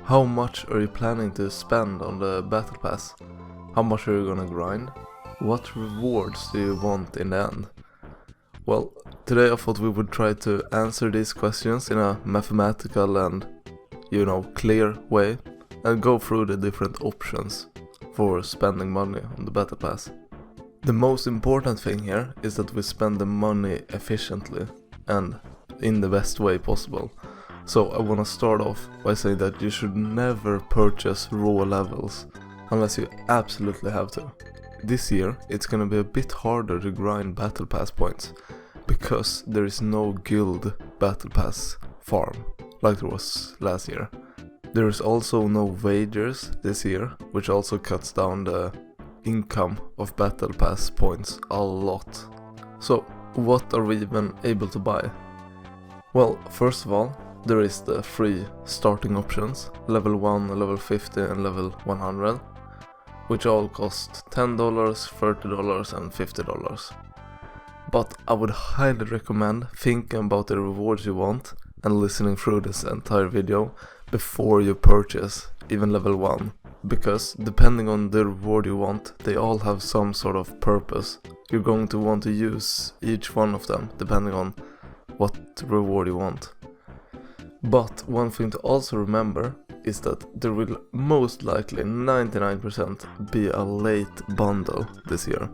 How much are you planning to spend on the battle pass? How much are you gonna grind? What rewards do you want in the end? Well, today I thought we would try to answer these questions in a mathematical and, clear way, and go through the different options for spending money on the battle pass. The most important thing here is that we spend the money efficiently and in the best way possible. So I want to start off by saying that you should never purchase raw levels unless you absolutely have to. This year it's gonna be a bit harder to grind battle pass points because there is no guild battle pass farm like there was last year. There is also no wagers this year, which also cuts down the income of battle pass points a lot. So what are we even able to buy? Well, first of all, there is the free starting options, level 1, level 50 and level 100, which all cost $10, $30 and $50. But I would highly recommend thinking about the rewards you want and listening through this entire video before you purchase even level 1, because depending on the reward you want, they all have some sort of purpose. You're going to want to use each one of them depending on what reward you want. But one thing to also remember is that there will most likely 99% be a late bundle this year.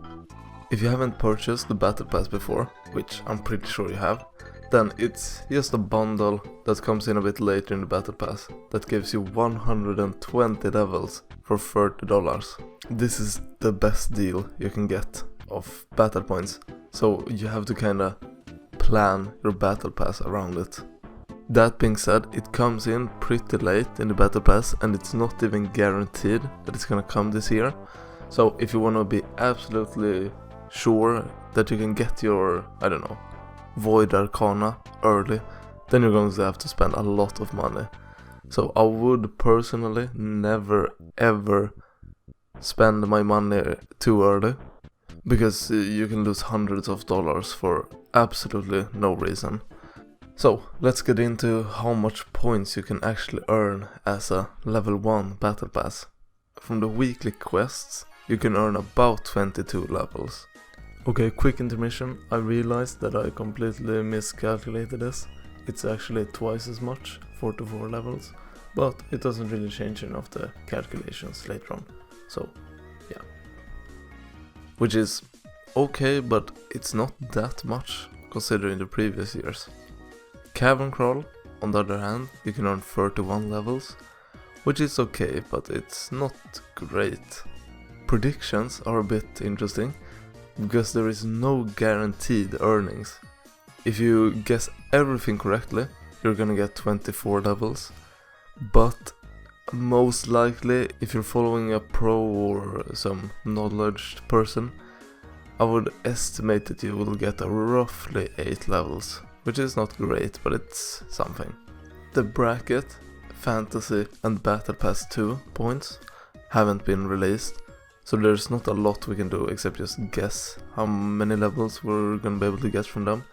If you haven't purchased the battle pass before, which I'm pretty sure you have, then it's just a bundle that comes in a bit later in the battle pass that gives you 120 levels for $30. This is the best deal you can get of battle points, so you have to kinda plan your battle pass around it. That being said, it comes in pretty late in the battle pass and it's not even guaranteed that it's gonna come this year. So if you wanna be absolutely sure that you can get your, Void Arcana early, then you're going to have to spend a lot of money. So I would personally never ever spend my money too early, because you can lose hundreds of dollars for absolutely no reason. So let's get into how much points you can actually earn as a level 1 battle pass. From the weekly quests you can earn about 22 levels. Okay, quick intermission. I realized that I completely miscalculated this. It's actually twice as much, 44 levels, but it doesn't really change any of the calculations later on. So yeah, which is okay, but it's not that much considering the previous years. Cavern Crawl, on the other hand, you can earn 31 levels, which is okay, but it's not great. Predictions are a bit interesting, because there is no guaranteed earnings. If you guess everything correctly, you're gonna get 24 levels, but most likely, if you're following a pro or some knowledge person, I would estimate that you will get roughly 8 levels. Which is not great, but it's something. The bracket, fantasy and battle pass 2 points haven't been released, so there's not a lot we can do except just guess how many levels we're gonna be able to get from them.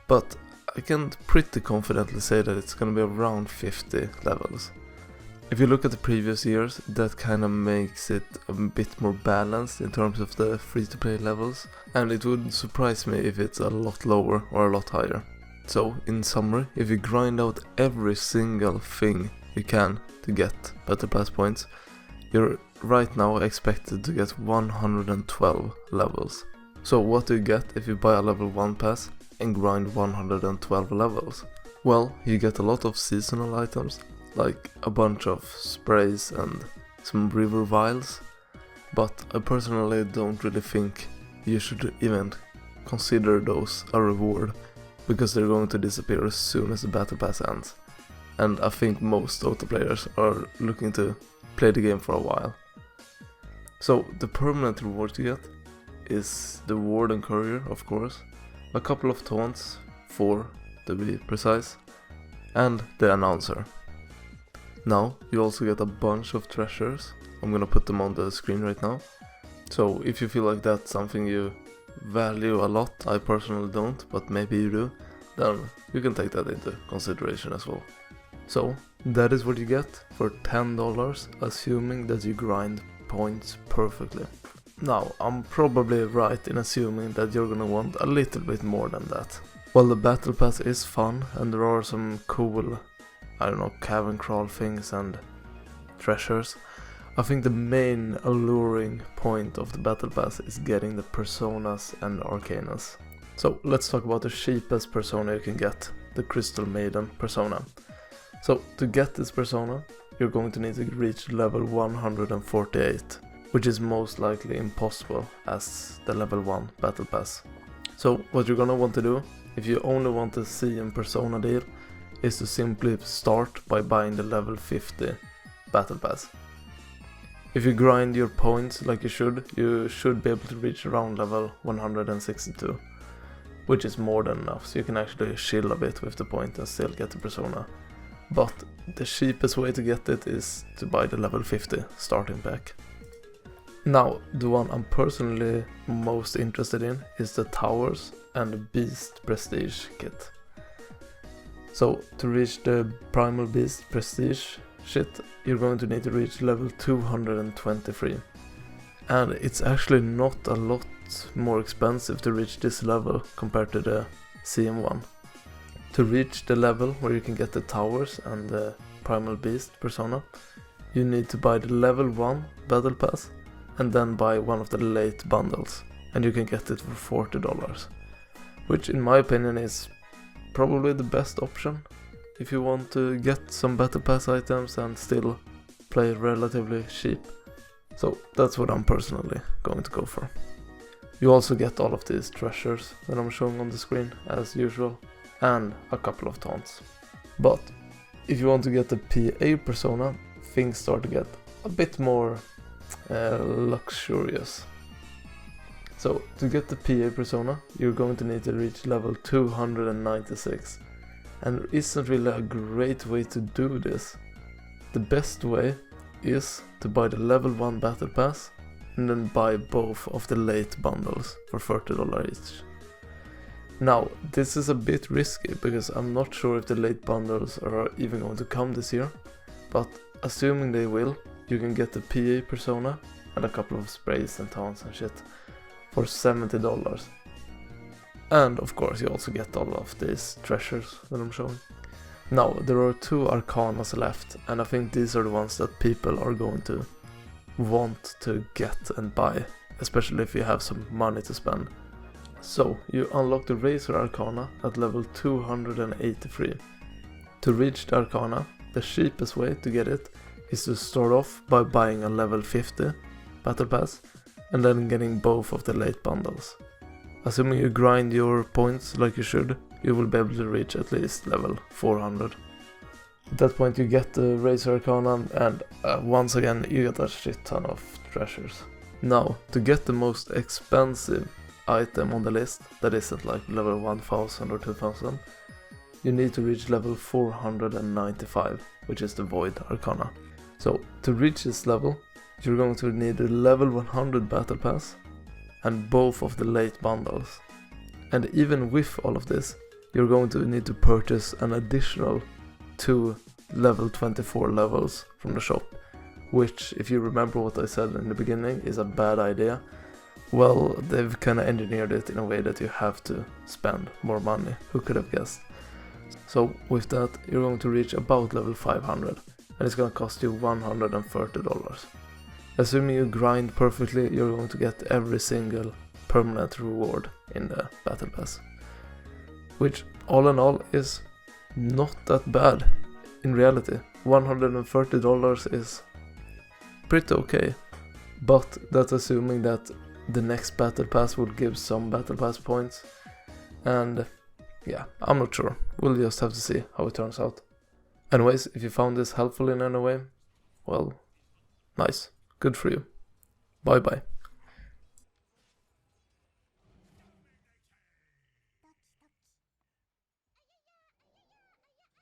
But I can pretty confidently say that it's gonna be around 50 levels. If you look at the previous years, that kinda makes it a bit more balanced in terms of the free-to-play levels, and it would surprise me if it's a lot lower or a lot higher. So, in summary, if you grind out every single thing you can to get battle pass points, you're right now expected to get 112 levels. So what do you get if you buy a level 1 pass and grind 112 levels? Well, you get a lot of seasonal items, like a bunch of sprays and some river vials, but I personally don't really think you should even consider those a reward, because they're going to disappear as soon as the battle pass ends, and I think most Dota players are looking to play the game for a while. So the permanent reward you get is the Warden Courier, of course, a couple of taunts, 4 to be precise, and the Announcer. Now you also get a bunch of treasures. I'm gonna put them on the screen right now. So if you feel like that's something you value a lot, I personally don't, but maybe you do, then you can take that into consideration as well. So that is what you get for $10, assuming that you grind points perfectly. Now, I'm probably right in assuming that you're gonna want a little bit more than that. While the battle pass is fun and there are some cool, cavern crawl things and treasures, I think the main alluring point of the battle pass is getting the personas and arcanas. So let's talk about the cheapest persona you can get, the Crystal Maiden persona. So to get this persona, you're going to need to reach level 148, which is most likely impossible as the level 1 battle pass. So what you're gonna want to do, if you only want the CM persona deal, is to simply start by buying the level 50 battle pass. If you grind your points like you should be able to reach around level 162, which is more than enough, so you can actually chill a bit with the point and still get the persona. But the cheapest way to get it is to buy the level 50 starting pack. Now, the one I'm personally most interested in is the Towers and the Beast Prestige kit. So to reach the Primal Beast Prestige shit, you're going to need to reach level 223. And it's actually not a lot more expensive to reach this level compared to the CM1. To reach the level where you can get the Towers and the Primal Beast persona, you need to buy the level 1 battle pass and then buy one of the late bundles, and you can get it for $40, which in my opinion is probably the best option if you want to get some battle pass items and still play relatively cheap. So that's what I'm personally going to go for. You also get all of these treasures that I'm showing on the screen as usual, and a couple of taunts. But if you want to get the PA persona, things start to get a bit more luxurious. So to get the PA persona, you're going to need to reach level 296, and there isn't really a great way to do this. The best way is to buy the level 1 battle pass and then buy both of the late bundles for $30 each. Now, this is a bit risky because I'm not sure if the late bundles are even going to come this year, but assuming they will, you can get the PA persona and a couple of sprays and taunts and shit for $70. And of course you also get all of these treasures that I'm showing. Now, there are 2 Arcanas left, and I think these are the ones that people are going to want to get and buy, especially if you have some money to spend. So, you unlock the Razor Arcana at level 283. To reach the Arcana, the cheapest way to get it is to start off by buying a level 50 battle pass and then getting both of the late bundles. Assuming you grind your points like you should, you will be able to reach at least level 400. At that point you get the Razor Arcana and once again you get a shit ton of treasures. Now, to get the most expensive item on the list that isn't like level 1000 or 2000, you need to reach level 495, which is the Void Arcana. So to reach this level, you're going to need a level 100 battle pass and both of the late bundles. And even with all of this, you're going to need to purchase an additional 2 level 24 levels from the shop, which, if you remember what I said in the beginning, is a bad idea. Well, they've kinda engineered it in a way that you have to spend more money. Who could have guessed? So with that, you're going to reach about level 500, and it's gonna cost you $130. Assuming you grind perfectly, you're going to get every single permanent reward in the battle pass, which all in all is not that bad in reality. $130 is pretty okay, but that's assuming that the next battle pass will give some battle pass points, and yeah, I'm not sure. We'll just have to see how it turns out. Anyways, if you found this helpful in any way, well, nice, good for you. Bye bye.